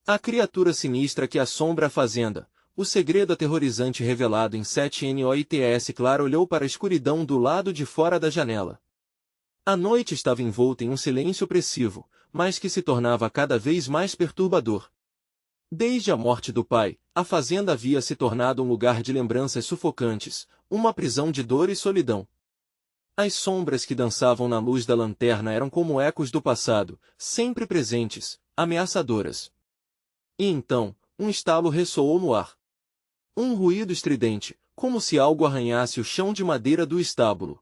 A criatura sinistra que assombra a fazenda. O segredo aterrorizante revelado em 7 noits. Clara olhou para a escuridão do lado de fora da janela. A noite estava envolta em um silêncio opressivo, mas que se tornava cada vez mais perturbador. Desde a morte do pai, a fazenda havia se tornado um lugar de lembranças sufocantes, uma prisão de dor e solidão. As sombras que dançavam na luz da lanterna eram como ecos do passado, sempre presentes, ameaçadoras. E então, um estalo ressoou no ar. Um ruído estridente, como se algo arranhasse o chão de madeira do estábulo.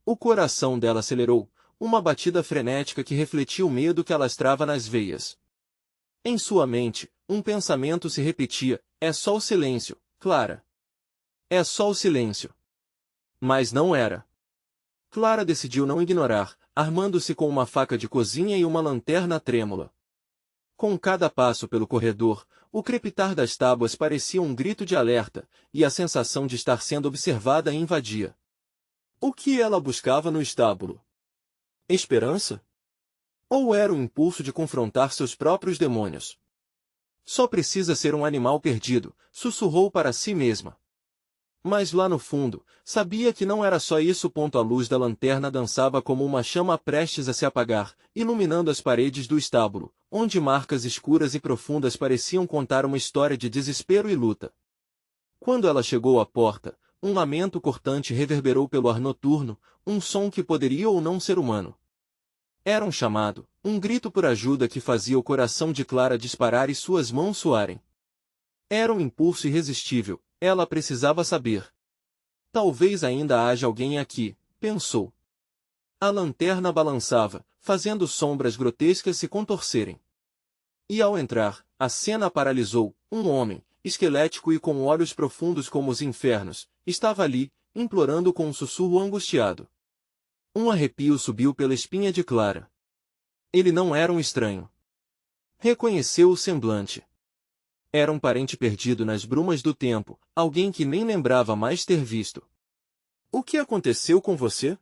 O coração dela acelerou, uma batida frenética que refletia o medo que alastrava nas veias. Em sua mente, um pensamento se repetia: é só o silêncio, Clara. É só o silêncio. Mas não era. Clara decidiu não ignorar, armando-se com uma faca de cozinha e uma lanterna trêmula. Com cada passo pelo corredor, o crepitar das tábuas parecia um grito de alerta, e a sensação de estar sendo observada a invadia. O que ela buscava no estábulo? Esperança? Ou era o impulso de confrontar seus próprios demônios? Só precisa ser um animal perdido, sussurrou para si mesma. Mas lá no fundo, sabia que não era só isso. A luz da lanterna dançava como uma chama prestes a se apagar, iluminando as paredes do estábulo, onde marcas escuras e profundas pareciam contar uma história de desespero e luta. Quando ela chegou à porta, um lamento cortante reverberou pelo ar noturno, um som que poderia ou não ser humano. Era um chamado, um grito por ajuda que fazia o coração de Clara disparar e suas mãos suarem. Era um impulso irresistível, ela precisava saber. Talvez ainda haja alguém aqui, pensou. A lanterna balançava, fazendo sombras grotescas se contorcerem. E ao entrar, a cena paralisou. Um homem, esquelético e com olhos profundos como os infernos, estava ali, implorando com um sussurro angustiado. Um arrepio subiu pela espinha de Clara. Ele não era um estranho. Reconheceu o semblante. Era um parente perdido nas brumas do tempo, alguém que nem lembrava mais ter visto. O que aconteceu com você?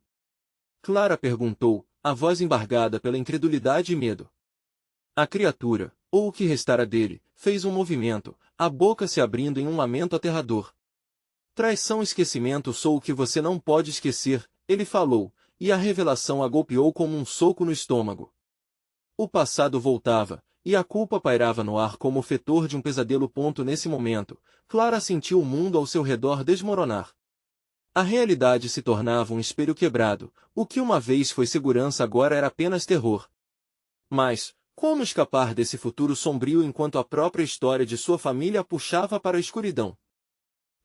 Clara perguntou, a voz embargada pela incredulidade e medo. A criatura, ou o que restara dele, fez um movimento, a boca se abrindo em um lamento aterrador. Traição e esquecimento sou o que você não pode esquecer, ele falou, e a revelação a golpeou como um soco no estômago. O passado voltava, e a culpa pairava no ar como o fetor de um pesadelo. Nesse momento, Clara sentiu o mundo ao seu redor desmoronar. A realidade se tornava um espelho quebrado, o que uma vez foi segurança agora era apenas terror. Mas, como escapar desse futuro sombrio enquanto a própria história de sua família a puxava para a escuridão?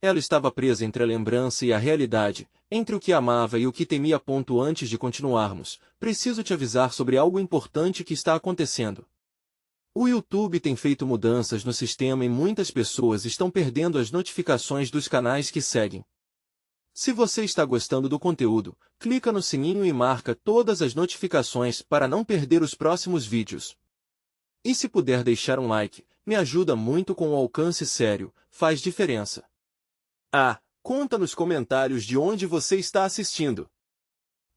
Ela estava presa entre a lembrança e a realidade, entre o que amava e o que temia. Antes de continuarmos, preciso te avisar sobre algo importante que está acontecendo. O YouTube tem feito mudanças no sistema e muitas pessoas estão perdendo as notificações dos canais que seguem. Se você está gostando do conteúdo, clica no sininho e marca todas as notificações para não perder os próximos vídeos. E se puder deixar um like, me ajuda muito com o alcance sério, faz diferença. Conta nos comentários de onde você está assistindo.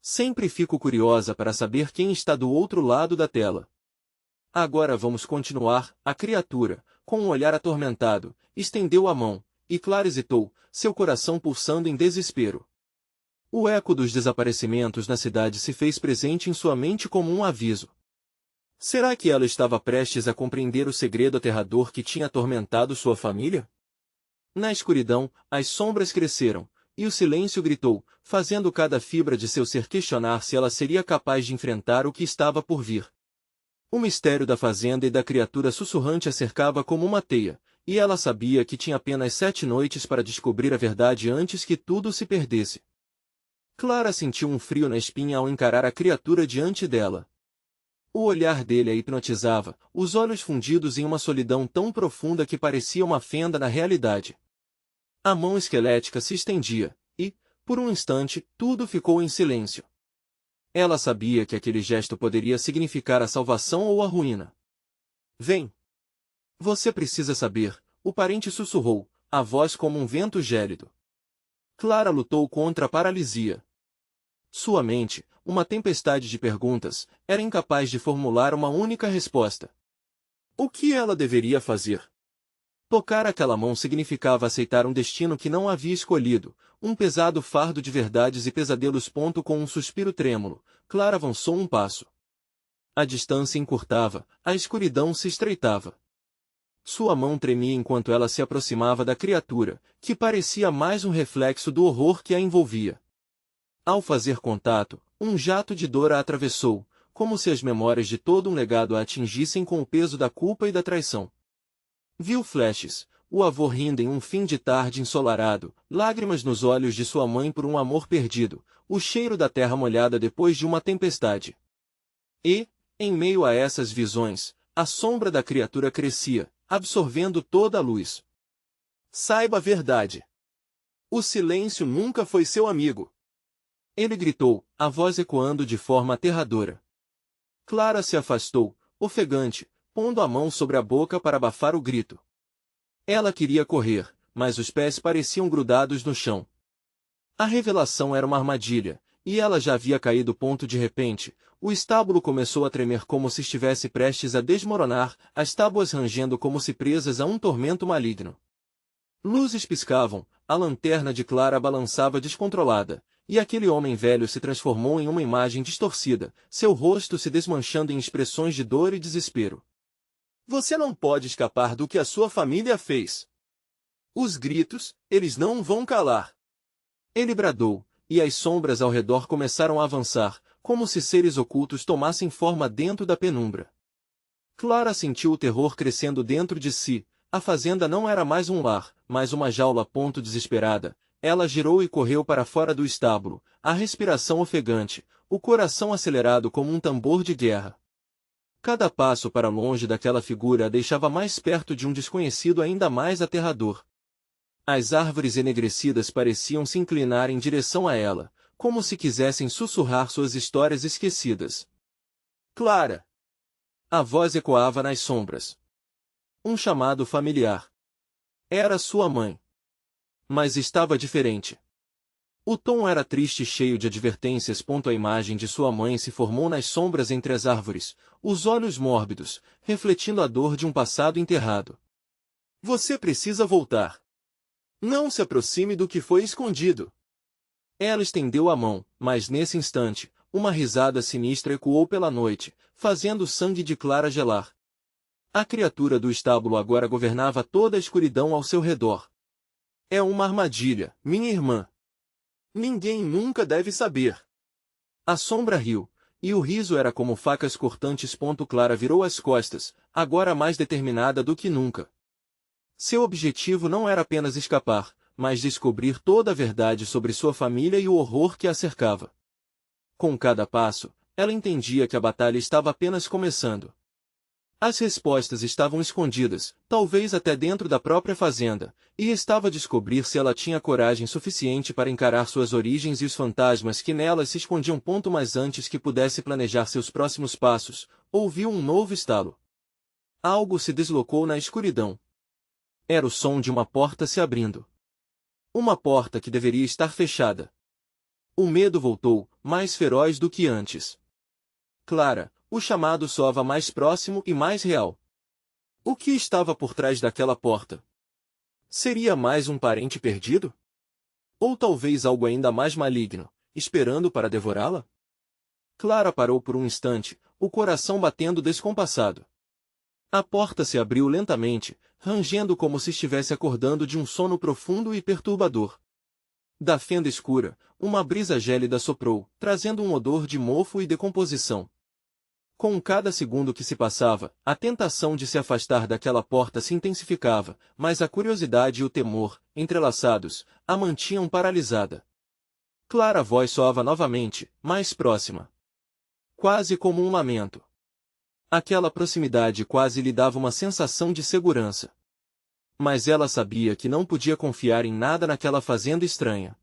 Sempre fico curiosa para saber quem está do outro lado da tela. Agora vamos continuar. A criatura, com um olhar atormentado, estendeu a mão, e Clara hesitou, seu coração pulsando em desespero. O eco dos desaparecimentos na cidade se fez presente em sua mente como um aviso. Será que ela estava prestes a compreender o segredo aterrador que tinha atormentado sua família? Na escuridão, as sombras cresceram, e o silêncio gritou, fazendo cada fibra de seu ser questionar se ela seria capaz de enfrentar o que estava por vir. O mistério da fazenda e da criatura sussurrante a cercava como uma teia, e ela sabia que tinha apenas 7 noites para descobrir a verdade antes que tudo se perdesse. Clara sentiu um frio na espinha ao encarar a criatura diante dela. O olhar dele a hipnotizava, os olhos fundidos em uma solidão tão profunda que parecia uma fenda na realidade. A mão esquelética se estendia, e, por um instante, tudo ficou em silêncio. Ela sabia que aquele gesto poderia significar a salvação ou a ruína. Vem! Você precisa saber, o parente sussurrou, a voz como um vento gélido. Clara lutou contra a paralisia. Sua mente, uma tempestade de perguntas, era incapaz de formular uma única resposta. O que ela deveria fazer? Tocar aquela mão significava aceitar um destino que não havia escolhido, um pesado fardo de verdades e pesadelos. Com um suspiro trêmulo, Clara avançou um passo. A distância encurtava, a escuridão se estreitava. Sua mão tremia enquanto ela se aproximava da criatura, que parecia mais um reflexo do horror que a envolvia. Ao fazer contato, um jato de dor a atravessou, como se as memórias de todo um legado a atingissem com o peso da culpa e da traição. Viu flashes, o avô rindo em um fim de tarde ensolarado, lágrimas nos olhos de sua mãe por um amor perdido, o cheiro da terra molhada depois de uma tempestade. E, em meio a essas visões, a sombra da criatura crescia, absorvendo toda a luz. Saiba a verdade. O silêncio nunca foi seu amigo. Ele gritou, a voz ecoando de forma aterradora. Clara se afastou, ofegante, pondo a mão sobre a boca para abafar o grito. Ela queria correr, mas os pés pareciam grudados no chão. A revelação era uma armadilha, e ela já havia caído. De repente, o estábulo começou a tremer como se estivesse prestes a desmoronar, as tábuas rangendo como se presas a um tormento maligno. Luzes piscavam, a lanterna de Clara balançava descontrolada, e aquele homem velho se transformou em uma imagem distorcida, seu rosto se desmanchando em expressões de dor e desespero. Você não pode escapar do que a sua família fez. Os gritos, eles não vão calar. Ele bradou, e as sombras ao redor começaram a avançar, como se seres ocultos tomassem forma dentro da penumbra. Clara sentiu o terror crescendo dentro de si. A fazenda não era mais um lar, mas uma jaula. Desesperada, ela girou e correu para fora do estábulo, a respiração ofegante, o coração acelerado como um tambor de guerra. Cada passo para longe daquela figura a deixava mais perto de um desconhecido ainda mais aterrador. As árvores enegrecidas pareciam se inclinar em direção a ela, como se quisessem sussurrar suas histórias esquecidas. Clara! A voz ecoava nas sombras. Um chamado familiar. Era sua mãe. Mas estava diferente. O tom era triste e cheio de advertências. A imagem de sua mãe se formou nas sombras entre as árvores, os olhos mórbidos, refletindo a dor de um passado enterrado. Você precisa voltar. Não se aproxime do que foi escondido. Ela estendeu a mão, mas nesse instante, uma risada sinistra ecoou pela noite, fazendo o sangue de Clara gelar. A criatura do estábulo agora governava toda a escuridão ao seu redor. É uma armadilha, minha irmã. Ninguém nunca deve saber. A sombra riu, e o riso era como facas cortantes. Clara virou as costas, agora mais determinada do que nunca. Seu objetivo não era apenas escapar, mas descobrir toda a verdade sobre sua família e o horror que a cercava. Com cada passo, ela entendia que a batalha estava apenas começando. As respostas estavam escondidas, talvez até dentro da própria fazenda, e restava descobrir se ela tinha coragem suficiente para encarar suas origens e os fantasmas que nelas se escondiam. Mas antes que pudesse planejar seus próximos passos, ouviu um novo estalo. Algo se deslocou na escuridão. Era o som de uma porta se abrindo. Uma porta que deveria estar fechada. O medo voltou, mais feroz do que antes. Clara, o chamado soava mais próximo e mais real. O que estava por trás daquela porta? Seria mais um parente perdido? Ou talvez algo ainda mais maligno, esperando para devorá-la? Clara parou por um instante, o coração batendo descompassado. A porta se abriu lentamente, rangendo como se estivesse acordando de um sono profundo e perturbador. Da fenda escura, uma brisa gélida soprou, trazendo um odor de mofo e decomposição. Com cada segundo que se passava, a tentação de se afastar daquela porta se intensificava, mas a curiosidade e o temor, entrelaçados, a mantinham paralisada. Clara voz soava novamente, mais próxima. Quase como um lamento. Aquela proximidade quase lhe dava uma sensação de segurança. Mas ela sabia que não podia confiar em nada naquela fazenda estranha.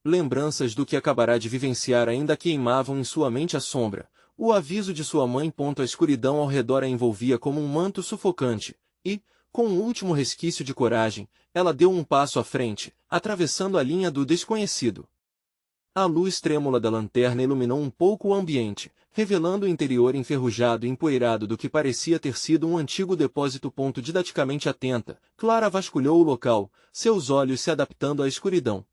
Lembranças do que acabará de vivenciar ainda queimavam em sua mente a sombra. O aviso de sua mãe. A escuridão ao redor a envolvia como um manto sufocante, e, com um último resquício de coragem, ela deu um passo à frente, atravessando a linha do desconhecido. A luz trêmula da lanterna iluminou um pouco o ambiente, revelando o interior enferrujado e empoeirado do que parecia ter sido um antigo depósito. Didaticamente atenta, Clara vasculhou o local, seus olhos se adaptando à escuridão.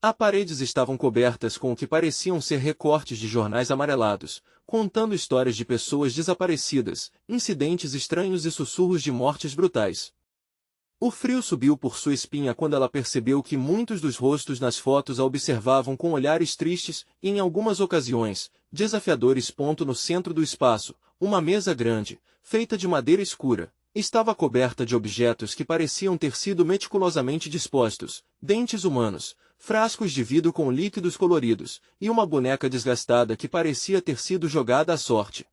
As paredes estavam cobertas com o que pareciam ser recortes de jornais amarelados, contando histórias de pessoas desaparecidas, incidentes estranhos e sussurros de mortes brutais. O frio subiu por sua espinha quando ela percebeu que muitos dos rostos nas fotos a observavam com olhares tristes e, em algumas ocasiões, desafiadores. No centro do espaço, uma mesa grande, feita de madeira escura, estava coberta de objetos que pareciam ter sido meticulosamente dispostos: dentes humanos, frascos de vidro com líquidos coloridos, e uma boneca desgastada que parecia ter sido jogada à sorte.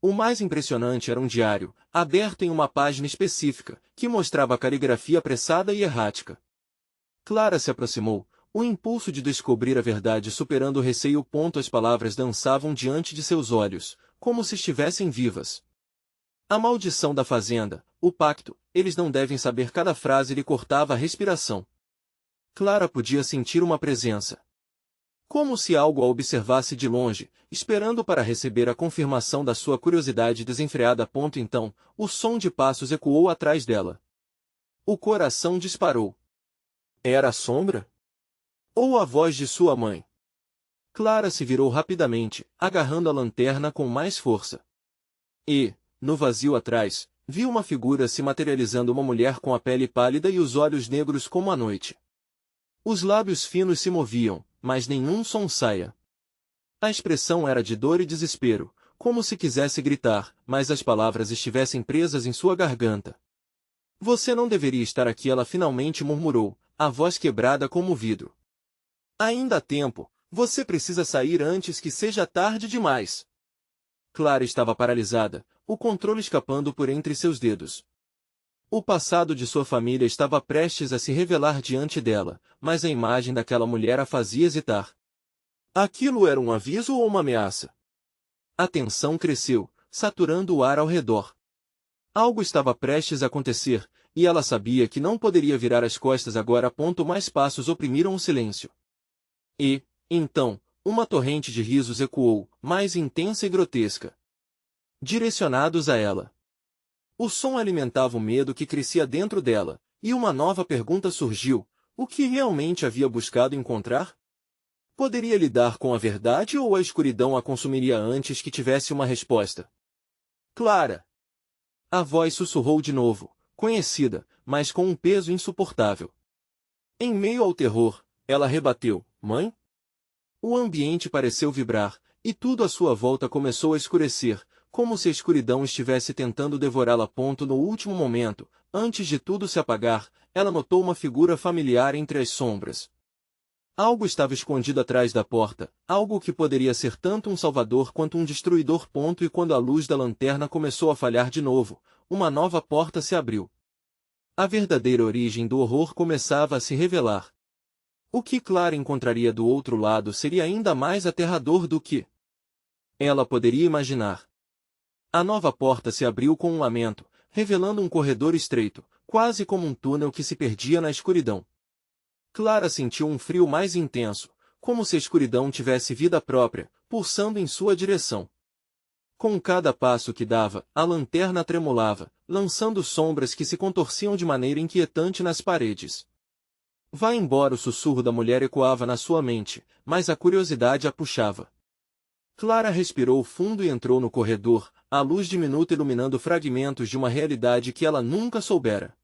O mais impressionante era um diário, aberto em uma página específica, que mostrava caligrafia apressada e errática. Clara se aproximou, o impulso de descobrir a verdade superando o receio. As palavras dançavam diante de seus olhos, como se estivessem vivas. A maldição da fazenda, o pacto, eles não devem saber. Cada frase lhe cortava a respiração. Clara podia sentir uma presença. Como se algo a observasse de longe, esperando para receber a confirmação da sua curiosidade desenfreada. Então, o som de passos ecoou atrás dela. O coração disparou. Era a sombra? Ou a voz de sua mãe? Clara se virou rapidamente, agarrando a lanterna com mais força. E, no vazio atrás, viu uma figura se materializando, uma mulher com a pele pálida e os olhos negros como a noite. Os lábios finos se moviam, mas nenhum som saía. A expressão era de dor e desespero, como se quisesse gritar, mas as palavras estivessem presas em sua garganta. Você não deveria estar aqui, ela finalmente murmurou, a voz quebrada como vidro. Ainda há tempo, você precisa sair antes que seja tarde demais. Clara estava paralisada, o controle escapando por entre seus dedos. O passado de sua família estava prestes a se revelar diante dela, mas a imagem daquela mulher a fazia hesitar. Aquilo era um aviso ou uma ameaça? A tensão cresceu, saturando o ar ao redor. Algo estava prestes a acontecer, e ela sabia que não poderia virar as costas agora. Mais passos oprimiram o silêncio. E, então, uma torrente de risos ecoou, mais intensa e grotesca, direcionados a ela. O som alimentava o medo que crescia dentro dela, e uma nova pergunta surgiu: o que realmente havia buscado encontrar? Poderia lidar com a verdade ou a escuridão a consumiria antes que tivesse uma resposta? Clara! A voz sussurrou de novo, conhecida, mas com um peso insuportável. Em meio ao terror, ela rebateu: mãe? O ambiente pareceu vibrar, e tudo à sua volta começou a escurecer, como se a escuridão estivesse tentando devorá-la. No último momento, antes de tudo se apagar, ela notou uma figura familiar entre as sombras. Algo estava escondido atrás da porta, algo que poderia ser tanto um salvador quanto um destruidor. E quando a luz da lanterna começou a falhar de novo, uma nova porta se abriu. A verdadeira origem do horror começava a se revelar. O que Clara encontraria do outro lado seria ainda mais aterrador do que ela poderia imaginar. A nova porta se abriu com um lamento, revelando um corredor estreito, quase como um túnel que se perdia na escuridão. Clara sentiu um frio mais intenso, como se a escuridão tivesse vida própria, pulsando em sua direção. Com cada passo que dava, a lanterna tremulava, lançando sombras que se contorciam de maneira inquietante nas paredes. Vá embora, o sussurro da mulher ecoava na sua mente, mas a curiosidade a puxava. Clara respirou fundo e entrou no corredor, a luz diminuta iluminando fragmentos de uma realidade que ela nunca soubera.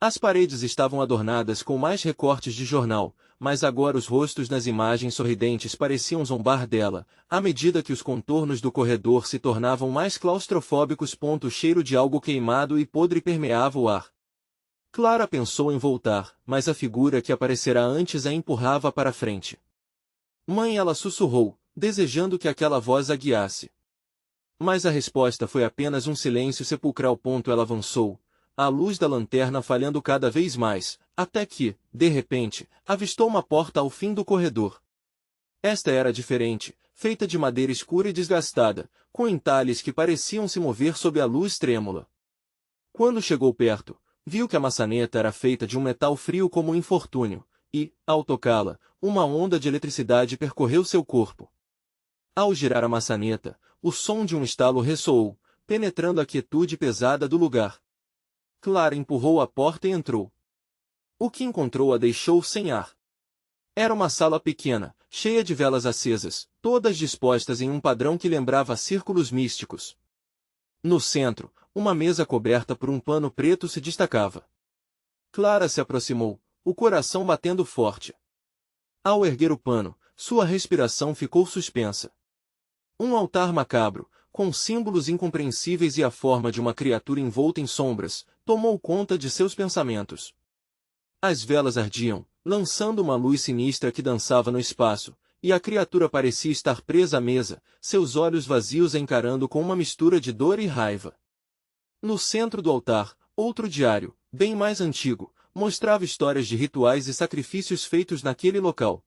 As paredes estavam adornadas com mais recortes de jornal, mas agora os rostos nas imagens sorridentes pareciam zombar dela, à medida que os contornos do corredor se tornavam mais claustrofóbicos. O cheiro de algo queimado e podre permeava o ar. Clara pensou em voltar, mas a figura que aparecerá antes a empurrava para frente. Mãe, ela sussurrou, desejando que aquela voz a guiasse. Mas a resposta foi apenas um silêncio sepulcral. Ela avançou, a luz da lanterna falhando cada vez mais, até que, de repente, avistou uma porta ao fim do corredor. Esta era diferente, feita de madeira escura e desgastada, com entalhes que pareciam se mover sob a luz trêmula. Quando chegou perto, viu que a maçaneta era feita de um metal frio como um infortúnio, e, ao tocá-la, uma onda de eletricidade percorreu seu corpo. Ao girar a maçaneta, o som de um estalo ressoou, penetrando a quietude pesada do lugar. Clara empurrou a porta e entrou. O que encontrou a deixou sem ar. Era uma sala pequena, cheia de velas acesas, todas dispostas em um padrão que lembrava círculos místicos. No centro, uma mesa coberta por um pano preto se destacava. Clara se aproximou, o coração batendo forte. Ao erguer o pano, sua respiração ficou suspensa. Um altar macabro, com símbolos incompreensíveis e a forma de uma criatura envolta em sombras, tomou conta de seus pensamentos. As velas ardiam, lançando uma luz sinistra que dançava no espaço, e a criatura parecia estar presa à mesa, seus olhos vazios a encarando com uma mistura de dor e raiva. No centro do altar, outro diário, bem mais antigo, mostrava histórias de rituais e sacrifícios feitos naquele local.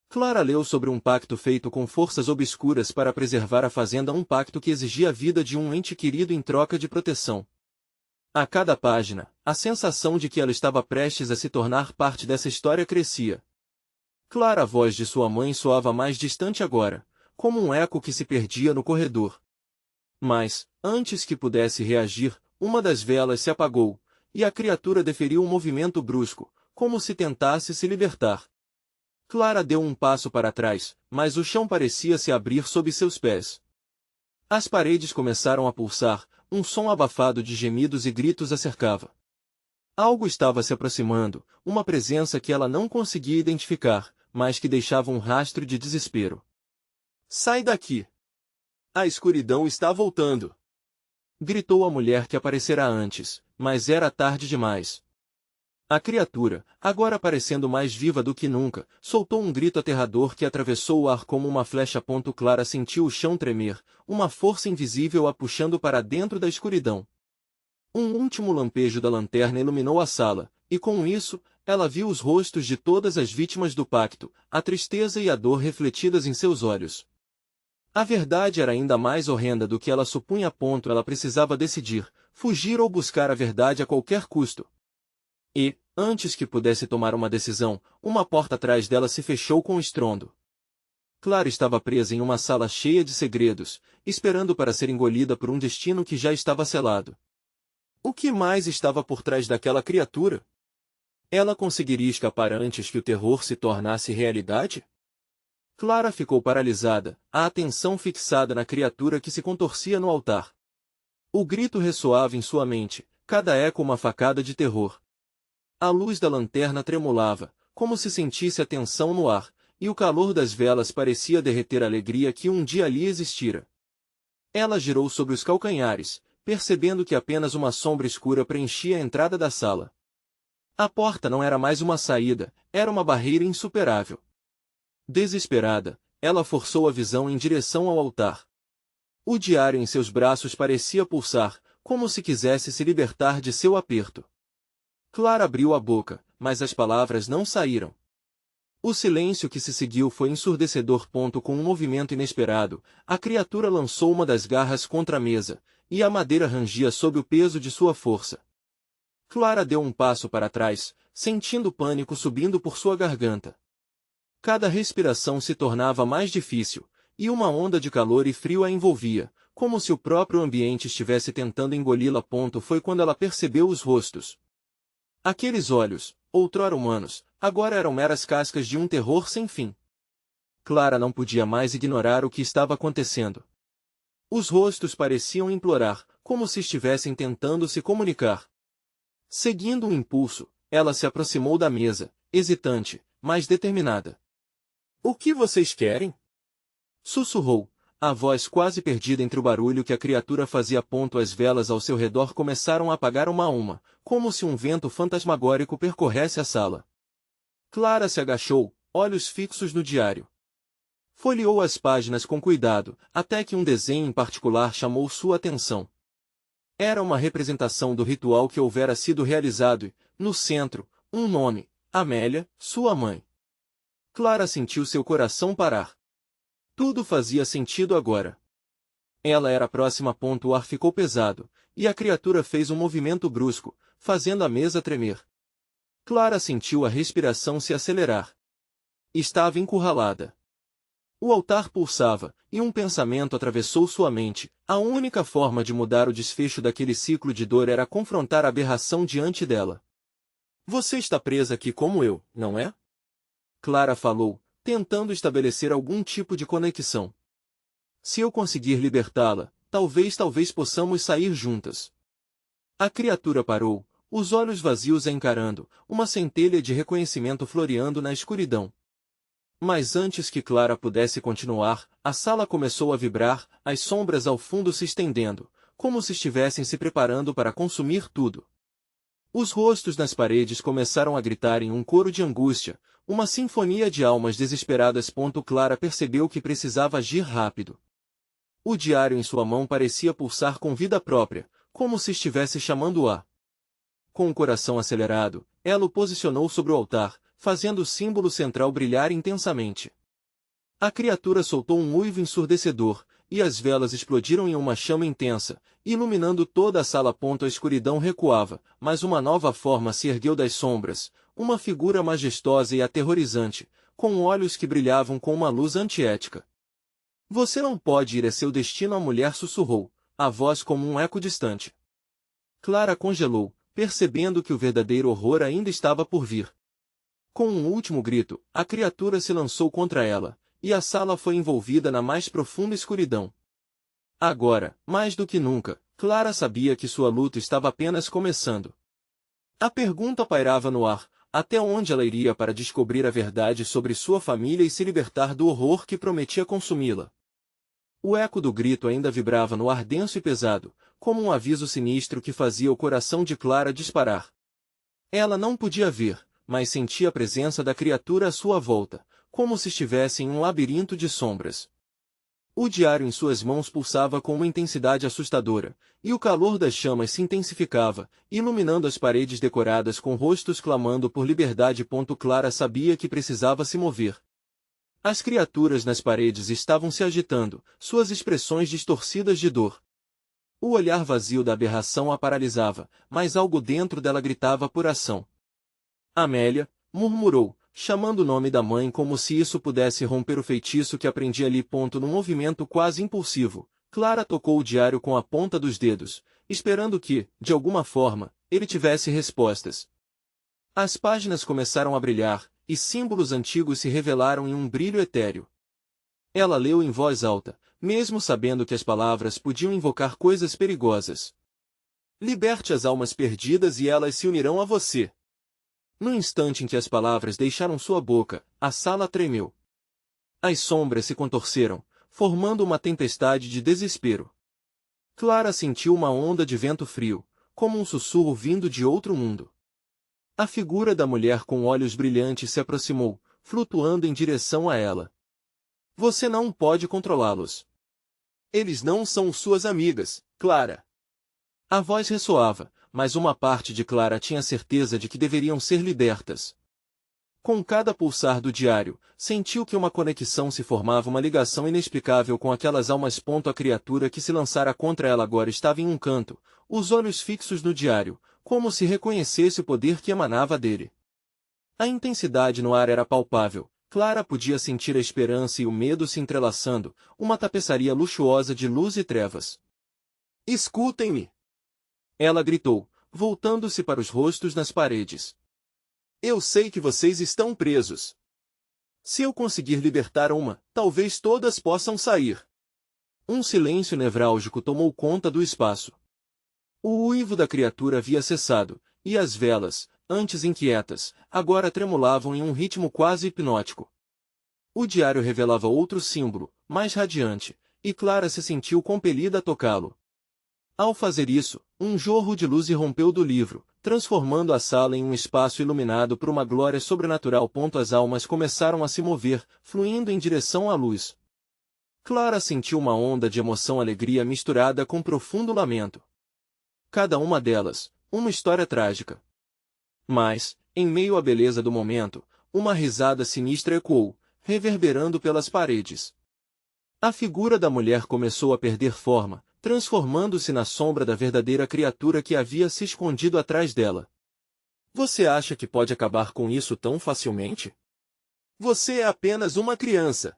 Clara leu sobre um pacto feito com forças obscuras para preservar a fazenda, um pacto que exigia a vida de um ente querido em troca de proteção. A cada página, a sensação de que ela estava prestes a se tornar parte dessa história crescia. Clara, a voz de sua mãe soava mais distante agora, como um eco que se perdia no corredor. Mas, antes que pudesse reagir, uma das velas se apagou, e a criatura deferiu um movimento brusco, como se tentasse se libertar. Clara deu um passo para trás, mas o chão parecia se abrir sob seus pés. As paredes começaram a pulsar, um som abafado de gemidos e gritos a cercava. Algo estava se aproximando, uma presença que ela não conseguia identificar, mas que deixava um rastro de desespero. "Sai daqui! A escuridão está voltando!" gritou a mulher que aparecera antes, mas era tarde demais. A criatura, agora parecendo mais viva do que nunca, soltou um grito aterrador que atravessou o ar como uma flecha. Clara sentiu o chão tremer, uma força invisível a puxando para dentro da escuridão. Um último lampejo da lanterna iluminou a sala, e com isso, ela viu os rostos de todas as vítimas do pacto, a tristeza e a dor refletidas em seus olhos. A verdade era ainda mais horrenda do que ela supunha. Ela precisava decidir, fugir ou buscar a verdade a qualquer custo. E, antes que pudesse tomar uma decisão, uma porta atrás dela se fechou com estrondo. Clara estava presa em uma sala cheia de segredos, esperando para ser engolida por um destino que já estava selado. O que mais estava por trás daquela criatura? Ela conseguiria escapar antes que o terror se tornasse realidade? Clara ficou paralisada, a atenção fixada na criatura que se contorcia no altar. O grito ressoava em sua mente, cada eco uma facada de terror. A luz da lanterna tremulava, como se sentisse a tensão no ar, e o calor das velas parecia derreter a alegria que um dia ali existira. Ela girou sobre os calcanhares, percebendo que apenas uma sombra escura preenchia a entrada da sala. A porta não era mais uma saída, era uma barreira insuperável. Desesperada, ela forçou a visão em direção ao altar. O diário em seus braços parecia pulsar, como se quisesse se libertar de seu aperto. Clara abriu a boca, mas as palavras não saíram. O silêncio que se seguiu foi ensurdecedor. Com um movimento inesperado, a criatura lançou uma das garras contra a mesa, e a madeira rangia sob o peso de sua força. Clara deu um passo para trás, sentindo pânico subindo por sua garganta. Cada respiração se tornava mais difícil, e uma onda de calor e frio a envolvia, como se o próprio ambiente estivesse tentando engoli-la. Foi quando ela percebeu os rostos. Aqueles olhos, outrora humanos, agora eram meras cascas de um terror sem fim. Clara não podia mais ignorar o que estava acontecendo. Os rostos pareciam implorar, como se estivessem tentando se comunicar. Seguindo um impulso, ela se aproximou da mesa, hesitante, mas determinada. "O que vocês querem?" sussurrou, a voz quase perdida entre o barulho que a criatura fazia. As velas ao seu redor começaram a apagar uma a uma, como se um vento fantasmagórico percorresse a sala. Clara se agachou, olhos fixos no diário. Folheou as páginas com cuidado, até que um desenho em particular chamou sua atenção. Era uma representação do ritual que houvera sido realizado e, no centro, um nome, Amélia, sua mãe. Clara sentiu seu coração parar. Tudo fazia sentido agora. Ela era a próxima. O ar ficou pesado, e a criatura fez um movimento brusco, fazendo a mesa tremer. Clara sentiu a respiração se acelerar. Estava encurralada. O altar pulsava, e um pensamento atravessou sua mente. A única forma de mudar o desfecho daquele ciclo de dor era confrontar a aberração diante dela. Você está presa aqui como eu, não é? Clara falou, tentando estabelecer algum tipo de conexão. Se eu conseguir libertá-la, talvez possamos sair juntas. A criatura parou, os olhos vazios a encarando, uma centelha de reconhecimento floreando na escuridão. Mas antes que Clara pudesse continuar, a sala começou a vibrar, as sombras ao fundo se estendendo, como se estivessem se preparando para consumir tudo. Os rostos nas paredes começaram a gritar em um coro de angústia, uma sinfonia de almas desesperadas. Clara percebeu que precisava agir rápido. O diário em sua mão parecia pulsar com vida própria, como se estivesse chamando-a. Com o coração acelerado, ela o posicionou sobre o altar, fazendo o símbolo central brilhar intensamente. A criatura soltou um uivo ensurdecedor, e as velas explodiram em uma chama intensa, iluminando toda a sala. A escuridão recuava, mas uma nova forma se ergueu das sombras, uma figura majestosa e aterrorizante, com olhos que brilhavam com uma luz antiética. Você não pode ir, é seu destino, a mulher sussurrou, a voz como um eco distante. Clara congelou, percebendo que o verdadeiro horror ainda estava por vir. Com um último grito, a criatura se lançou contra ela, e a sala foi envolvida na mais profunda escuridão. Agora, mais do que nunca, Clara sabia que sua luta estava apenas começando. A pergunta pairava no ar, até onde ela iria para descobrir a verdade sobre sua família e se libertar do horror que prometia consumi-la. O eco do grito ainda vibrava no ar denso e pesado, como um aviso sinistro que fazia o coração de Clara disparar. Ela não podia ver, mas sentia a presença da criatura à sua volta, como se estivesse em um labirinto de sombras. O diário em suas mãos pulsava com uma intensidade assustadora, e o calor das chamas se intensificava, iluminando as paredes decoradas com rostos clamando por liberdade. Clara sabia que precisava se mover. As criaturas nas paredes estavam se agitando, suas expressões distorcidas de dor. O olhar vazio da aberração a paralisava, mas algo dentro dela gritava por ação. Amélia, murmurou, chamando o nome da mãe como se isso pudesse romper o feitiço que aprendia ali. Num movimento quase impulsivo, Clara tocou o diário com a ponta dos dedos, esperando que, de alguma forma, ele tivesse respostas. As páginas começaram a brilhar, e símbolos antigos se revelaram em um brilho etéreo. Ela leu em voz alta, mesmo sabendo que as palavras podiam invocar coisas perigosas. Liberte as almas perdidas e elas se unirão a você. No instante em que as palavras deixaram sua boca, a sala tremeu. As sombras se contorceram, formando uma tempestade de desespero. Clara sentiu uma onda de vento frio, como um sussurro vindo de outro mundo. A figura da mulher com olhos brilhantes se aproximou, flutuando em direção a ela. Você não pode controlá-los. Eles não são suas amigas, Clara. A voz ressoava, mas uma parte de Clara tinha certeza de que deveriam ser libertas. Com cada pulsar do diário, sentiu que uma conexão se formava, uma ligação inexplicável com aquelas almas. A criatura que se lançara contra ela agora estava em um canto, os olhos fixos no diário, como se reconhecesse o poder que emanava dele. A intensidade no ar era palpável, Clara podia sentir a esperança e o medo se entrelaçando, uma tapeçaria luxuosa de luz e trevas. Escutem-me! Ela gritou, voltando-se para os rostos nas paredes. Eu sei que vocês estão presos. Se eu conseguir libertar uma, talvez todas possam sair. Um silêncio nevrálgico tomou conta do espaço. O uivo da criatura havia cessado, e as velas, antes inquietas, agora tremulavam em um ritmo quase hipnótico. O diário revelava outro símbolo, mais radiante, e Clara se sentiu compelida a tocá-lo. Ao fazer isso, um jorro de luz irrompeu do livro, transformando a sala em um espaço iluminado por uma glória sobrenatural. As almas começaram a se mover, fluindo em direção à luz. Clara sentiu uma onda de emoção e alegria misturada com profundo lamento. Cada uma delas, uma história trágica. Mas, em meio à beleza do momento, uma risada sinistra ecoou, reverberando pelas paredes. A figura da mulher começou a perder forma, transformando-se na sombra da verdadeira criatura que havia se escondido atrás dela. Você acha que pode acabar com isso tão facilmente? Você é apenas uma criança.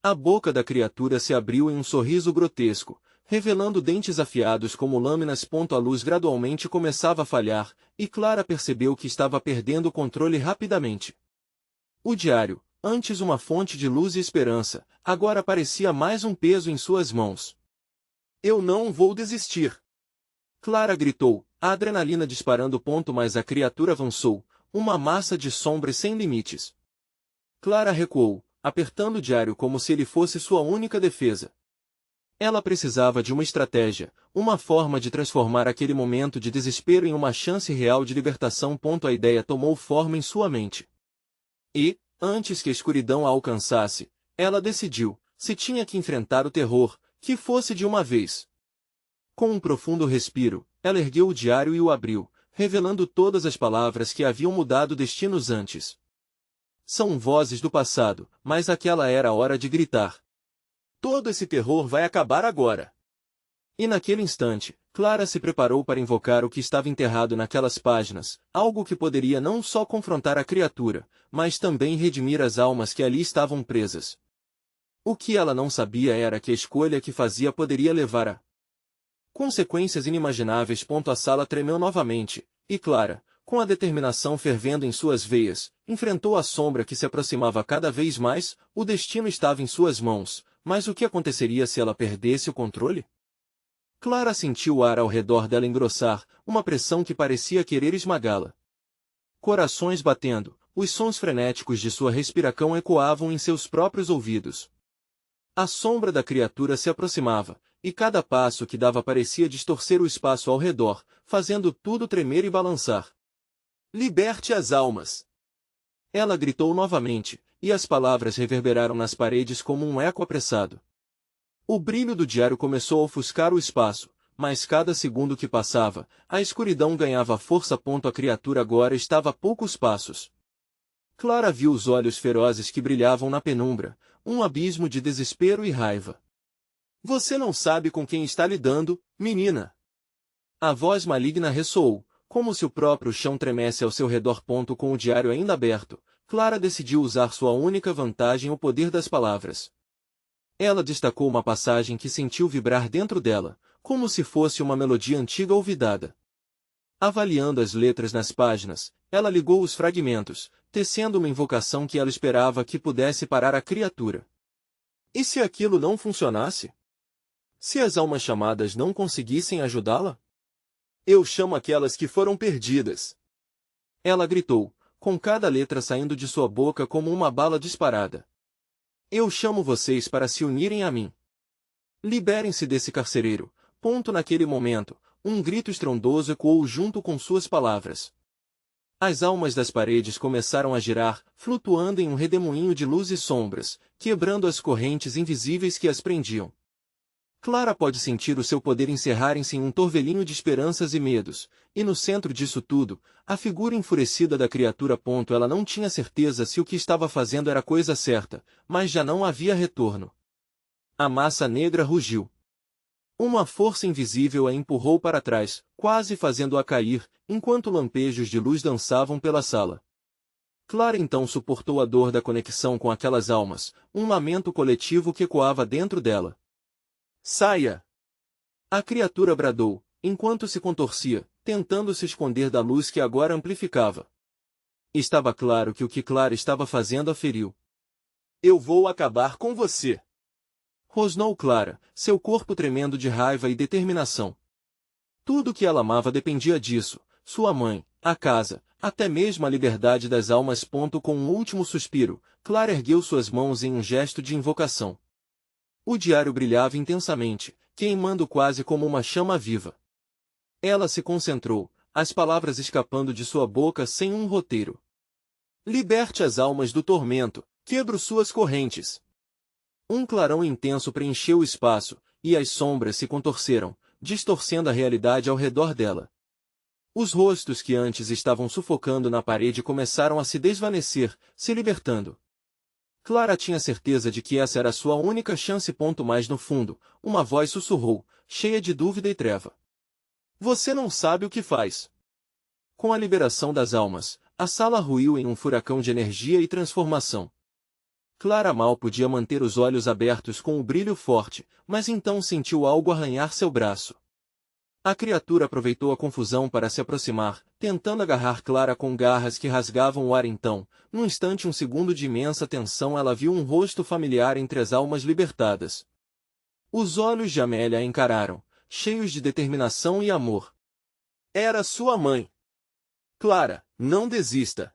A boca da criatura se abriu em um sorriso grotesco, revelando dentes afiados como lâminas. A luz gradualmente começava a falhar, e Clara percebeu que estava perdendo o controle rapidamente. O diário, antes uma fonte de luz e esperança, agora parecia mais um peso em suas mãos. Eu não vou desistir! Clara gritou, a adrenalina disparando. Mas a criatura avançou, uma massa de sombras sem limites. Clara recuou, apertando o diário como se ele fosse sua única defesa. Ela precisava de uma estratégia, uma forma de transformar aquele momento de desespero em uma chance real de libertação. A ideia tomou forma em sua mente. E, antes que a escuridão a alcançasse, ela decidiu, se tinha que enfrentar o terror, que fosse de uma vez. Com um profundo respiro, ela ergueu o diário e o abriu, revelando todas as palavras que haviam mudado destinos antes. São vozes do passado, mas aquela era a hora de gritar. Todo esse terror vai acabar agora. E naquele instante, Clara se preparou para invocar o que estava enterrado naquelas páginas, algo que poderia não só confrontar a criatura, mas também redimir as almas que ali estavam presas. O que ela não sabia era que a escolha que fazia poderia levar a consequências inimagináveis. A sala tremeu novamente, e Clara, com a determinação fervendo em suas veias, enfrentou a sombra que se aproximava cada vez mais. O destino estava em suas mãos, mas o que aconteceria se ela perdesse o controle? Clara sentiu o ar ao redor dela engrossar, uma pressão que parecia querer esmagá-la. Corações batendo, os sons frenéticos de sua respiração ecoavam em seus próprios ouvidos. A sombra da criatura se aproximava, e cada passo que dava parecia distorcer o espaço ao redor, fazendo tudo tremer e balançar. Liberte as almas! Ela gritou novamente, e as palavras reverberaram nas paredes como um eco apressado. O brilho do diário começou a ofuscar o espaço, mas cada segundo que passava, a escuridão ganhava força. A criatura agora estava a poucos passos. Clara viu os olhos ferozes que brilhavam na penumbra, um abismo de desespero e raiva. Você não sabe com quem está lidando, menina! A voz maligna ressoou, como se o próprio chão tremesse ao seu redor. Com o diário ainda aberto, Clara decidiu usar sua única vantagem, o poder das palavras. Ela destacou uma passagem que sentiu vibrar dentro dela, como se fosse uma melodia antiga olvidada. Avaliando as letras nas páginas, ela ligou os fragmentos, tecendo uma invocação que ela esperava que pudesse parar a criatura. E se aquilo não funcionasse? Se as almas chamadas não conseguissem ajudá-la? Eu chamo aquelas que foram perdidas! Ela gritou, com cada letra saindo de sua boca como uma bala disparada. Eu chamo vocês para se unirem a mim. Liberem-se desse carcereiro. Naquele momento, um grito estrondoso ecoou junto com suas palavras. As almas das paredes começaram a girar, flutuando em um redemoinho de luz e sombras, quebrando as correntes invisíveis que as prendiam. Clara pode sentir o seu poder encerrarem-se em um torvelinho de esperanças e medos, e no centro disso tudo, a figura enfurecida da criatura. Ela não tinha certeza se o que estava fazendo era a coisa certa, mas já não havia retorno. A massa negra rugiu. Uma força invisível a empurrou para trás, quase fazendo-a cair, enquanto lampejos de luz dançavam pela sala. Clara então suportou a dor da conexão com aquelas almas, um lamento coletivo que ecoava dentro dela. Saia! A criatura bradou, enquanto se contorcia, tentando se esconder da luz que agora amplificava. Estava claro que o que Clara estava fazendo a feriu. Eu vou acabar com você! Rosnou Clara, seu corpo tremendo de raiva e determinação. Tudo que ela amava dependia disso, sua mãe, a casa, até mesmo a liberdade das almas. Com um último suspiro, Clara ergueu suas mãos em um gesto de invocação. O diário brilhava intensamente, queimando quase como uma chama viva. Ela se concentrou, as palavras escapando de sua boca sem um roteiro. Liberte as almas do tormento, quebro suas correntes. Um clarão intenso preencheu o espaço, e as sombras se contorceram, distorcendo a realidade ao redor dela. Os rostos que antes estavam sufocando na parede começaram a se desvanecer, se libertando. Clara tinha certeza de que essa era sua única chance. Mas no fundo, uma voz sussurrou, cheia de dúvida e treva. Você não sabe o que faz. Com a liberação das almas, a sala ruiu em um furacão de energia e transformação. Clara mal podia manter os olhos abertos com o brilho forte, mas então sentiu algo arranhar seu braço. A criatura aproveitou a confusão para se aproximar, tentando agarrar Clara com garras que rasgavam o ar então. Num instante, um segundo de imensa tensão, ela viu um rosto familiar entre as almas libertadas. Os olhos de Amélia a encararam, cheios de determinação e amor. Era sua mãe. Clara, não desista!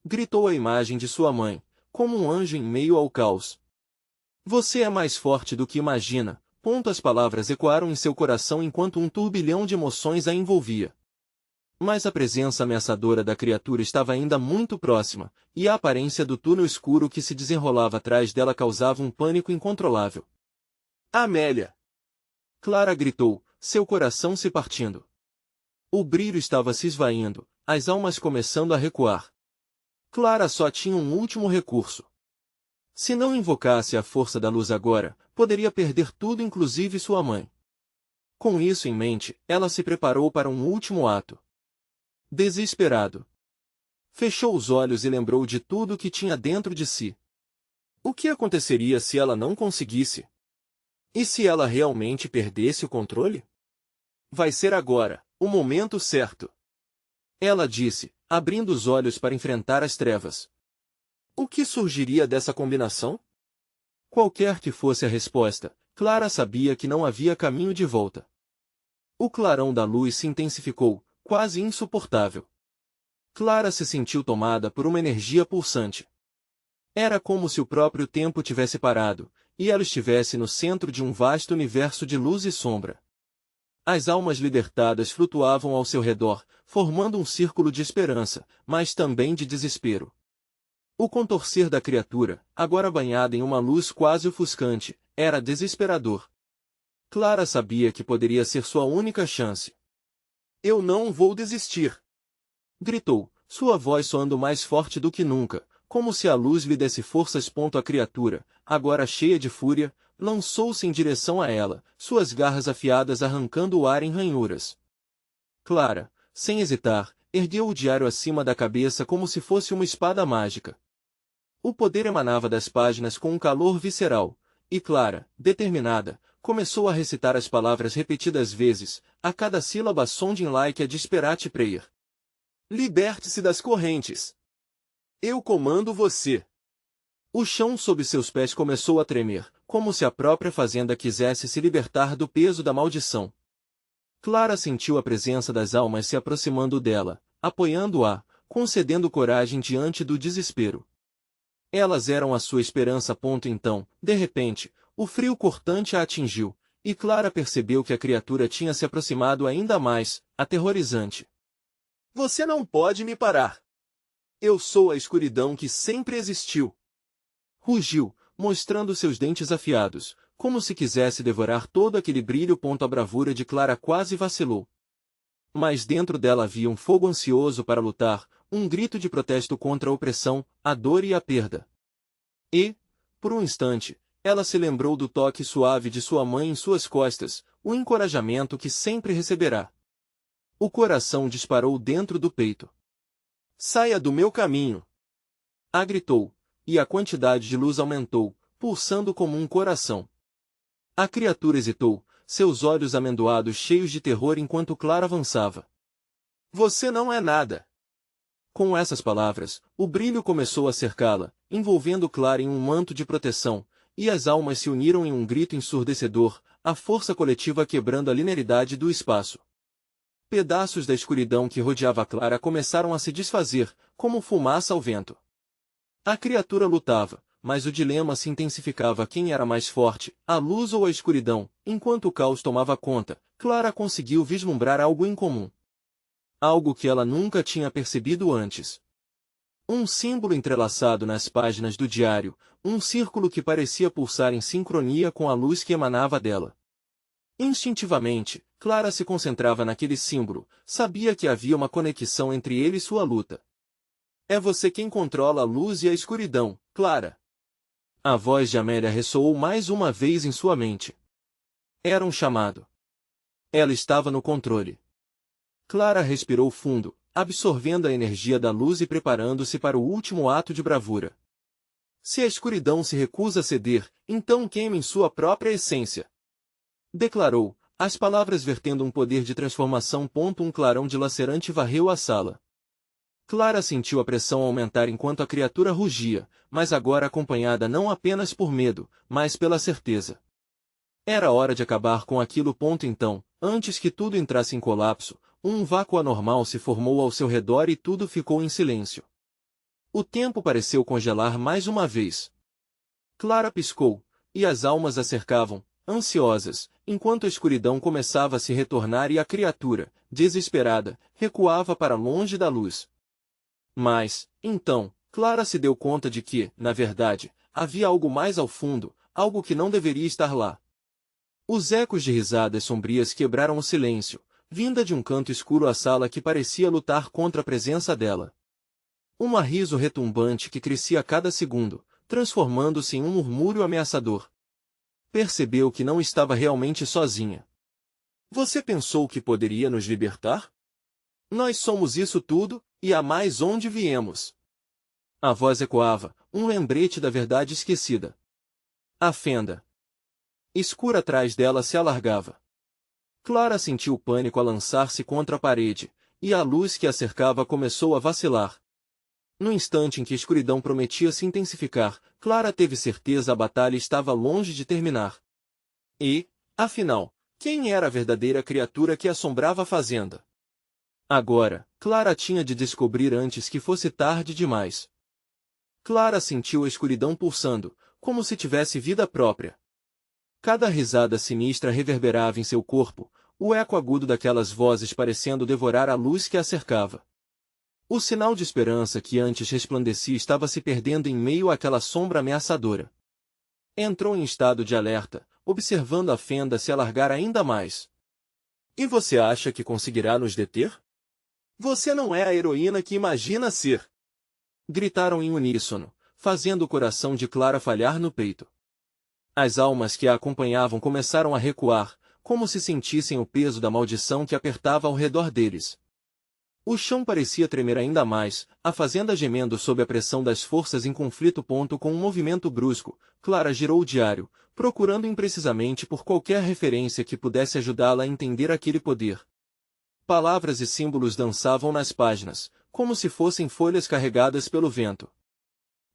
Gritou a imagem de sua mãe, como um anjo em meio ao caos. Você é mais forte do que imagina. As palavras ecoaram em seu coração enquanto um turbilhão de emoções a envolvia. Mas a presença ameaçadora da criatura estava ainda muito próxima, e a aparência do túnel escuro que se desenrolava atrás dela causava um pânico incontrolável. Amélia! Clara gritou, seu coração se partindo. O brilho estava se esvaindo, as almas começando a recuar. Clara só tinha um último recurso. Se não invocasse a força da luz agora, poderia perder tudo, inclusive sua mãe. Com isso em mente, ela se preparou para um último ato. Desesperado. Fechou os olhos e lembrou de tudo que tinha dentro de si. O que aconteceria se ela não conseguisse? E se ela realmente perdesse o controle? Vai ser agora, o momento certo. Ela disse, abrindo os olhos para enfrentar as trevas. O que surgiria dessa combinação? Qualquer que fosse a resposta, Clara sabia que não havia caminho de volta. O clarão da luz se intensificou, quase insuportável. Clara se sentiu tomada por uma energia pulsante. Era como se o próprio tempo tivesse parado, e ela estivesse no centro de um vasto universo de luz e sombra. As almas libertadas flutuavam ao seu redor, formando um círculo de esperança, mas também de desespero. O contorcer da criatura, agora banhada em uma luz quase ofuscante, era desesperador. Clara sabia que poderia ser sua única chance. Eu não vou desistir! Gritou, sua voz soando mais forte do que nunca, como se a luz lhe desse forças. A criatura, agora cheia de fúria, lançou-se em direção a ela, suas garras afiadas arrancando o ar em ranhuras. Clara, sem hesitar, ergueu o diário acima da cabeça como se fosse uma espada mágica. O poder emanava das páginas com um calor visceral, e Clara, determinada, começou a recitar as palavras repetidas vezes, a cada sílaba sounding like a desperate prayer. Liberte-se das correntes! Eu comando você! O chão sob seus pés começou a tremer, como se a própria fazenda quisesse se libertar do peso da maldição. Clara sentiu a presença das almas se aproximando dela, apoiando-a, concedendo coragem diante do desespero. Elas eram a sua esperança. Então, de repente, o frio cortante a atingiu, e Clara percebeu que a criatura tinha se aproximado ainda mais, aterrorizante. Você não pode me parar! Eu sou a escuridão que sempre existiu! Rugiu, mostrando seus dentes afiados, como se quisesse devorar todo aquele brilho. A bravura de Clara quase vacilou. Mas dentro dela havia um fogo ansioso para lutar, um grito de protesto contra a opressão, a dor e a perda. E, por um instante, ela se lembrou do toque suave de sua mãe em suas costas, o encorajamento que sempre receberá. O coração disparou dentro do peito. Saia do meu caminho! A gritou, e a quantidade de luz aumentou, pulsando como um coração. A criatura hesitou, seus olhos amendoados cheios de terror enquanto Clara avançava. Você não é nada! Com essas palavras, o brilho começou a cercá-la, envolvendo Clara em um manto de proteção, e as almas se uniram em um grito ensurdecedor, a força coletiva quebrando a linearidade do espaço. Pedaços da escuridão que rodeava Clara começaram a se desfazer, como fumaça ao vento. A criatura lutava, mas o dilema se intensificava: quem era mais forte, a luz ou a escuridão? Enquanto o caos tomava conta, Clara conseguiu vislumbrar algo incomum. Algo que ela nunca tinha percebido antes. Um símbolo entrelaçado nas páginas do diário, um círculo que parecia pulsar em sincronia com a luz que emanava dela. Instintivamente, Clara se concentrava naquele símbolo, sabia que havia uma conexão entre ele e sua luta. É você quem controla a luz e a escuridão, Clara. A voz de Amélia ressoou mais uma vez em sua mente. Era um chamado. Ela estava no controle. Clara respirou fundo, absorvendo a energia da luz e preparando-se para o último ato de bravura. Se a escuridão se recusa a ceder, então queime em sua própria essência. Declarou, as palavras vertendo um poder de transformação. Um clarão dilacerante varreu a sala. Clara sentiu a pressão aumentar enquanto a criatura rugia, mas agora acompanhada não apenas por medo, mas pela certeza. Era hora de acabar com aquilo. Então, antes que tudo entrasse em colapso, um vácuo anormal se formou ao seu redor e tudo ficou em silêncio. O tempo pareceu congelar mais uma vez. Clara piscou, e as almas a cercavam, ansiosas, enquanto a escuridão começava a se retornar e a criatura, desesperada, recuava para longe da luz. Mas, então, Clara se deu conta de que, na verdade, havia algo mais ao fundo, algo que não deveria estar lá. Os ecos de risadas sombrias quebraram o silêncio, vinda de um canto escuro à sala que parecia lutar contra a presença dela. Um riso retumbante que crescia a cada segundo, transformando-se em um murmúrio ameaçador. Percebeu que não estava realmente sozinha. Você pensou que poderia nos libertar? Nós somos isso tudo, e há mais onde viemos. A voz ecoava, um lembrete da verdade esquecida. A fenda escura atrás dela se alargava. Clara sentiu o pânico a lançar-se contra a parede, e a luz que a cercava começou a vacilar. No instante em que a escuridão prometia se intensificar, Clara teve certeza a batalha estava longe de terminar. E, afinal, quem era a verdadeira criatura que assombrava a fazenda? Agora, Clara tinha de descobrir antes que fosse tarde demais. Clara sentiu a escuridão pulsando, como se tivesse vida própria. Cada risada sinistra reverberava em seu corpo, o eco agudo daquelas vozes parecendo devorar a luz que a cercava. O sinal de esperança que antes resplandecia estava se perdendo em meio àquela sombra ameaçadora. Entrou em estado de alerta, observando a fenda se alargar ainda mais. E você acha que conseguirá nos deter? Você não é a heroína que imagina ser! Gritaram em uníssono, fazendo o coração de Clara falhar no peito. As almas que a acompanhavam começaram a recuar, como se sentissem o peso da maldição que apertava ao redor deles. O chão parecia tremer ainda mais, a fazenda gemendo sob a pressão das forças em conflito. Com um movimento brusco, Clara girou o diário, procurando imprecisamente por qualquer referência que pudesse ajudá-la a entender aquele poder. Palavras e símbolos dançavam nas páginas, como se fossem folhas carregadas pelo vento.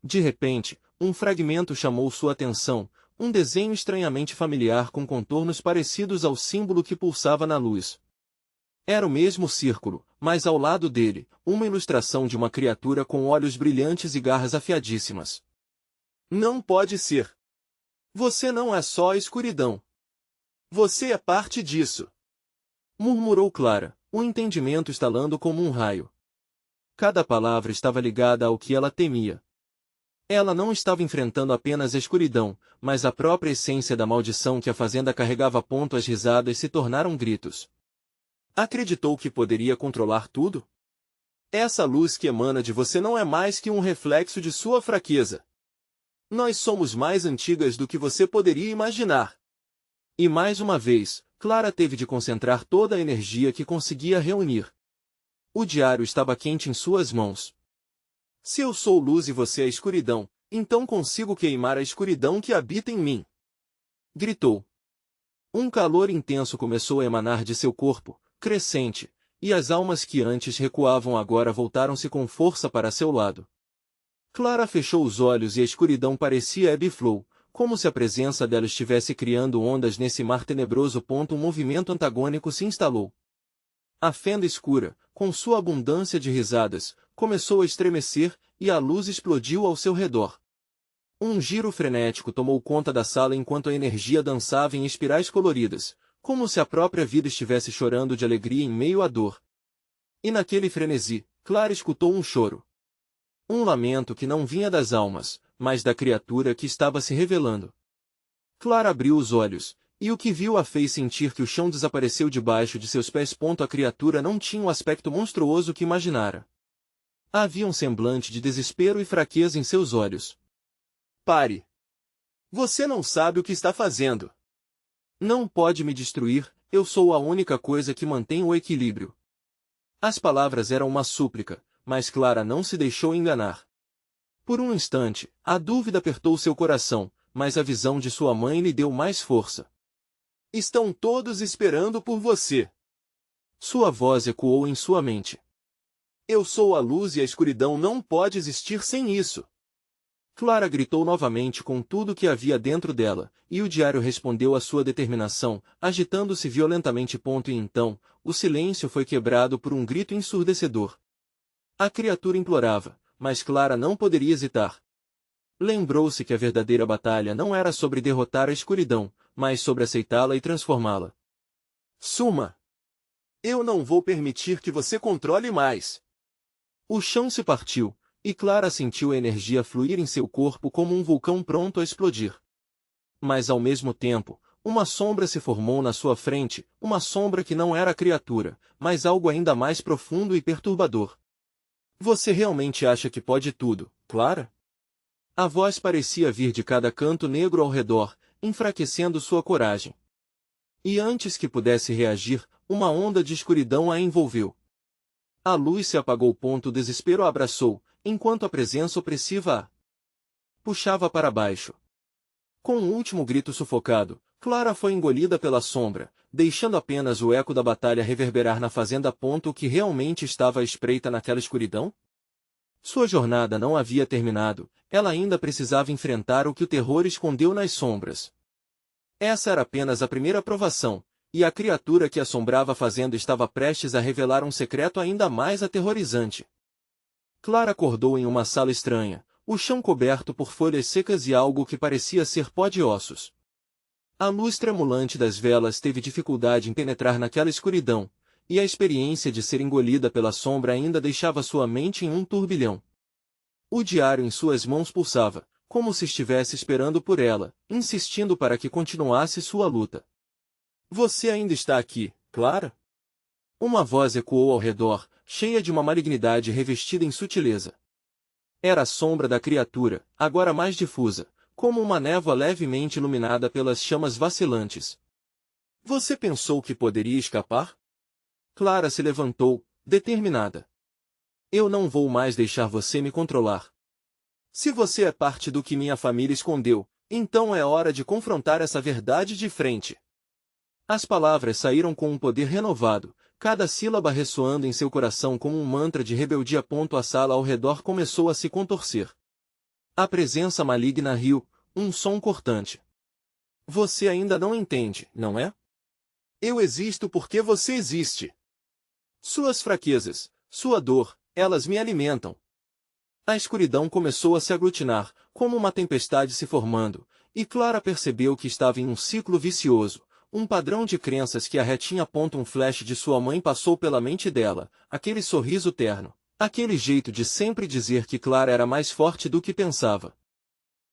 De repente, um fragmento chamou sua atenção, um desenho estranhamente familiar com contornos parecidos ao símbolo que pulsava na luz. Era o mesmo círculo, mas ao lado dele, uma ilustração de uma criatura com olhos brilhantes e garras afiadíssimas. Não pode ser! Você não é só a escuridão. Você é parte disso! Murmurou Clara, o entendimento estalando como um raio. Cada palavra estava ligada ao que ela temia. Ela não estava enfrentando apenas a escuridão, mas a própria essência da maldição que a fazenda carregava. As risadas se tornaram gritos. Acreditou que poderia controlar tudo? Essa luz que emana de você não é mais que um reflexo de sua fraqueza. Nós somos mais antigas do que você poderia imaginar. E mais uma vez, Clara teve de concentrar toda a energia que conseguia reunir. O diário estava quente em suas mãos. Se eu sou luz e você é escuridão, então consigo queimar a escuridão que habita em mim. Gritou. Um calor intenso começou a emanar de seu corpo, crescente, e as almas que antes recuavam agora voltaram-se com força para seu lado. Clara fechou os olhos e a escuridão parecia ebb e flow, como se a presença dela estivesse criando ondas nesse mar tenebroso. Um movimento antagônico se instalou. A fenda escura, com sua abundância de risadas, começou a estremecer, e a luz explodiu ao seu redor. Um giro frenético tomou conta da sala enquanto a energia dançava em espirais coloridas, como se a própria vida estivesse chorando de alegria em meio à dor. E naquele frenesi, Clara escutou um choro. Um lamento que não vinha das almas, mas da criatura que estava se revelando. Clara abriu os olhos, e o que viu a fez sentir que o chão desapareceu debaixo de seus pés. A criatura não tinha o aspecto monstruoso que imaginara. Havia um semblante de desespero e fraqueza em seus olhos. Pare! Você não sabe o que está fazendo. Não pode me destruir, eu sou a única coisa que mantém o equilíbrio. As palavras eram uma súplica, mas Clara não se deixou enganar. Por um instante, a dúvida apertou seu coração, mas a visão de sua mãe lhe deu mais força. Estão todos esperando por você. Sua voz ecoou em sua mente. Eu sou a luz e a escuridão não pode existir sem isso. Clara gritou novamente com tudo que havia dentro dela, e o diário respondeu à sua determinação, agitando-se violentamente. E então, o silêncio foi quebrado por um grito ensurdecedor. A criatura implorava, mas Clara não poderia hesitar. Lembrou-se que a verdadeira batalha não era sobre derrotar a escuridão, mas sobre aceitá-la e transformá-la. Suma! Eu não vou permitir que você controle mais. O chão se partiu, e Clara sentiu a energia fluir em seu corpo como um vulcão pronto a explodir. Mas ao mesmo tempo, uma sombra se formou na sua frente, uma sombra que não era a criatura, mas algo ainda mais profundo e perturbador. Você realmente acha que pode tudo, Clara? A voz parecia vir de cada canto negro ao redor, enfraquecendo sua coragem. E antes que pudesse reagir, uma onda de escuridão a envolveu. A luz se apagou. O desespero a abraçou, enquanto a presença opressiva a puxava para baixo. Com um último grito sufocado, Clara foi engolida pela sombra, deixando apenas o eco da batalha reverberar na fazenda. O que realmente estava à espreita naquela escuridão? Sua jornada não havia terminado, ela ainda precisava enfrentar o que o terror escondeu nas sombras. Essa era apenas a primeira provação, e a criatura que assombrava a fazenda estava prestes a revelar um secreto ainda mais aterrorizante. Clara acordou em uma sala estranha, o chão coberto por folhas secas e algo que parecia ser pó de ossos. A luz tremulante das velas teve dificuldade em penetrar naquela escuridão, e a experiência de ser engolida pela sombra ainda deixava sua mente em um turbilhão. O diário em suas mãos pulsava, como se estivesse esperando por ela, insistindo para que continuasse sua luta. Você ainda está aqui, Clara? Uma voz ecoou ao redor, cheia de uma malignidade revestida em sutileza. Era a sombra da criatura, agora mais difusa, como uma névoa levemente iluminada pelas chamas vacilantes. Você pensou que poderia escapar? Clara se levantou, determinada. Eu não vou mais deixar você me controlar. Se você é parte do que minha família escondeu, então é hora de confrontar essa verdade de frente. As palavras saíram com um poder renovado, cada sílaba ressoando em seu coração como um mantra de rebeldia. A sala ao redor começou a se contorcer. A presença maligna riu, um som cortante. Você ainda não entende, não é? Eu existo porque você existe. Suas fraquezas, sua dor, elas me alimentam. A escuridão começou a se aglutinar, como uma tempestade se formando, e Clara percebeu que estava em um ciclo vicioso. Um padrão de crenças que a retinha. Um flash de sua mãe passou pela mente dela, aquele sorriso terno, aquele jeito de sempre dizer que Clara era mais forte do que pensava.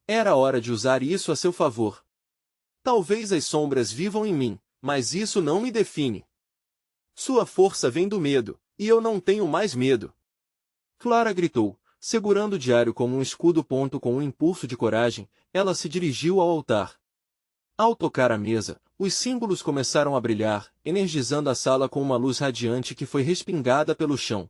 Era hora de usar isso a seu favor. Talvez as sombras vivam em mim, mas isso não me define. Sua força vem do medo, e eu não tenho mais medo. Clara gritou, segurando o diário como um escudo. Com um impulso de coragem, ela se dirigiu ao altar. Ao tocar a mesa, os símbolos começaram a brilhar, energizando a sala com uma luz radiante que foi respingada pelo chão.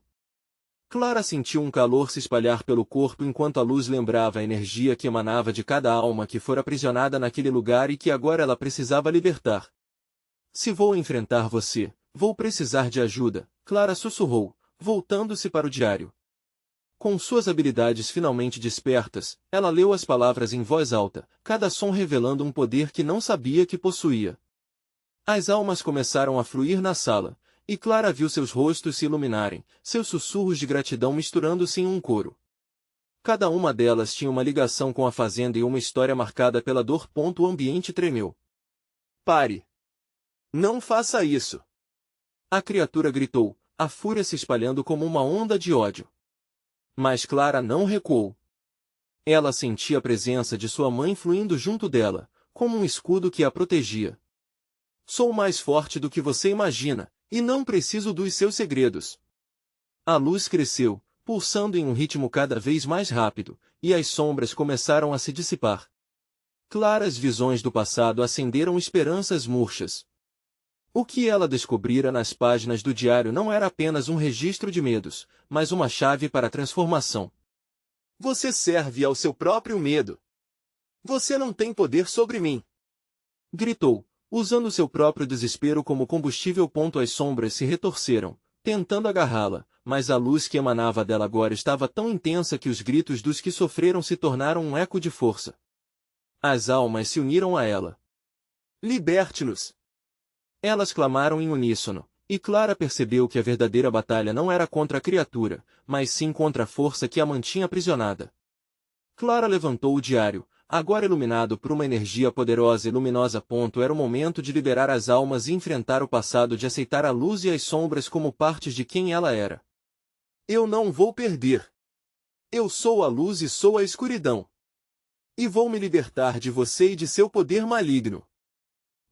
Clara sentiu um calor se espalhar pelo corpo enquanto a luz lembrava a energia que emanava de cada alma que fora aprisionada naquele lugar e que agora ela precisava libertar. Se vou enfrentar você, vou precisar de ajuda, Clara sussurrou, voltando-se para o diário. Com suas habilidades finalmente despertas, ela leu as palavras em voz alta, cada som revelando um poder que não sabia que possuía. As almas começaram a fluir na sala, e Clara viu seus rostos se iluminarem, seus sussurros de gratidão misturando-se em um coro. Cada uma delas tinha uma ligação com a fazenda e uma história marcada pela dor. O ambiente tremeu. Pare! Não faça isso! A criatura gritou, a fúria se espalhando como uma onda de ódio. Mas Clara não recuou. Ela sentia a presença de sua mãe fluindo junto dela, como um escudo que a protegia. Sou mais forte do que você imagina, e não preciso dos seus segredos. A luz cresceu, pulsando em um ritmo cada vez mais rápido, e as sombras começaram a se dissipar. Claras visões do passado acenderam esperanças murchas. O que ela descobrira nas páginas do diário não era apenas um registro de medos, mas uma chave para a transformação. Você serve ao seu próprio medo. Você não tem poder sobre mim. Gritou, usando seu próprio desespero como combustível. As sombras se retorceram, tentando agarrá-la, mas a luz que emanava dela agora estava tão intensa que os gritos dos que sofreram se tornaram um eco de força. As almas se uniram a ela. Liberte-nos! Elas clamaram em uníssono, e Clara percebeu que a verdadeira batalha não era contra a criatura, mas sim contra a força que a mantinha aprisionada. Clara levantou o diário, agora iluminado por uma energia poderosa e luminosa. Era o momento de liberar as almas e enfrentar o passado, de aceitar a luz e as sombras como partes de quem ela era. Eu não vou perder. Eu sou a luz e sou a escuridão. E vou me libertar de você e de seu poder maligno.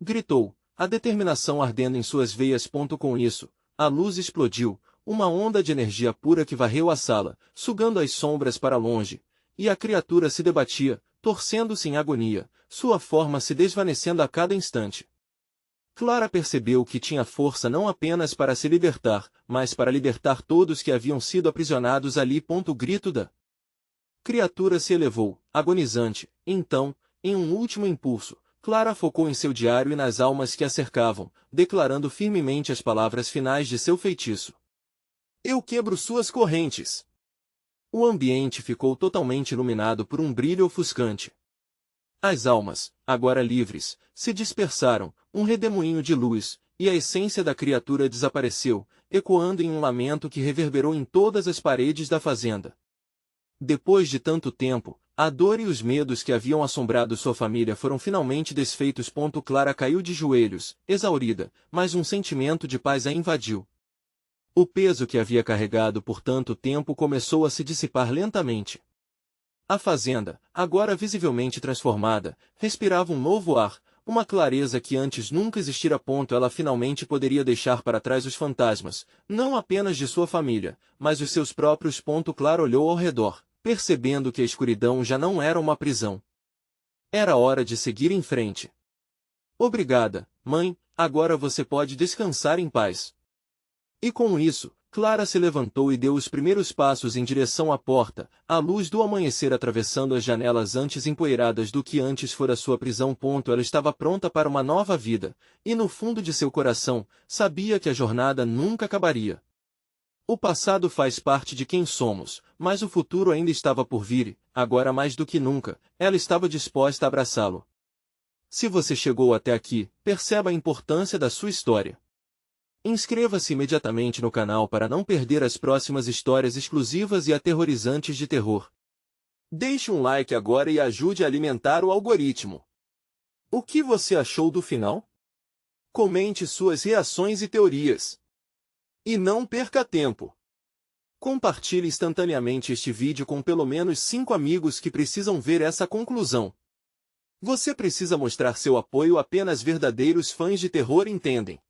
Gritou, a determinação ardendo em suas veias. Com isso, a luz explodiu, uma onda de energia pura que varreu a sala, sugando as sombras para longe, e a criatura se debatia, torcendo-se em agonia, sua forma se desvanecendo a cada instante. Clara percebeu que tinha força não apenas para se libertar, mas para libertar todos que haviam sido aprisionados ali. O grito da criatura se elevou, agonizante. Então, em um último impulso, Clara focou em seu diário e nas almas que a cercavam, declarando firmemente as palavras finais de seu feitiço. Eu quebro suas correntes. O ambiente ficou totalmente iluminado por um brilho ofuscante. As almas, agora livres, se dispersaram, um redemoinho de luz, e a essência da criatura desapareceu, ecoando em um lamento que reverberou em todas as paredes da fazenda. Depois de tanto tempo, a dor e os medos que haviam assombrado sua família foram finalmente desfeitos. Clara caiu de joelhos, exaurida, mas um sentimento de paz a invadiu. O peso que havia carregado por tanto tempo começou a se dissipar lentamente. A fazenda, agora visivelmente transformada, respirava um novo ar, uma clareza que antes nunca existira. Ela finalmente poderia deixar para trás os fantasmas, não apenas de sua família, mas os seus próprios. Clara olhou ao redor, percebendo que a escuridão já não era uma prisão. Era hora de seguir em frente. Obrigada, mãe, agora você pode descansar em paz. E com isso, Clara se levantou e deu os primeiros passos em direção à porta, a luz do amanhecer atravessando as janelas antes empoeiradas do que antes fora sua prisão. Ela estava pronta para uma nova vida, e no fundo de seu coração, sabia que a jornada nunca acabaria. O passado faz parte de quem somos, mas o futuro ainda estava por vir, e, agora mais do que nunca, ela estava disposta a abraçá-lo. Se você chegou até aqui, perceba a importância da sua história. Inscreva-se imediatamente no canal para não perder as próximas histórias exclusivas e aterrorizantes de terror. Deixe um like agora e ajude a alimentar o algoritmo. O que você achou do final? Comente suas reações e teorias. E não perca tempo. Compartilhe instantaneamente este vídeo com pelo menos 5 amigos que precisam ver essa conclusão. Você precisa mostrar seu apoio, apenas verdadeiros fãs de terror entendem.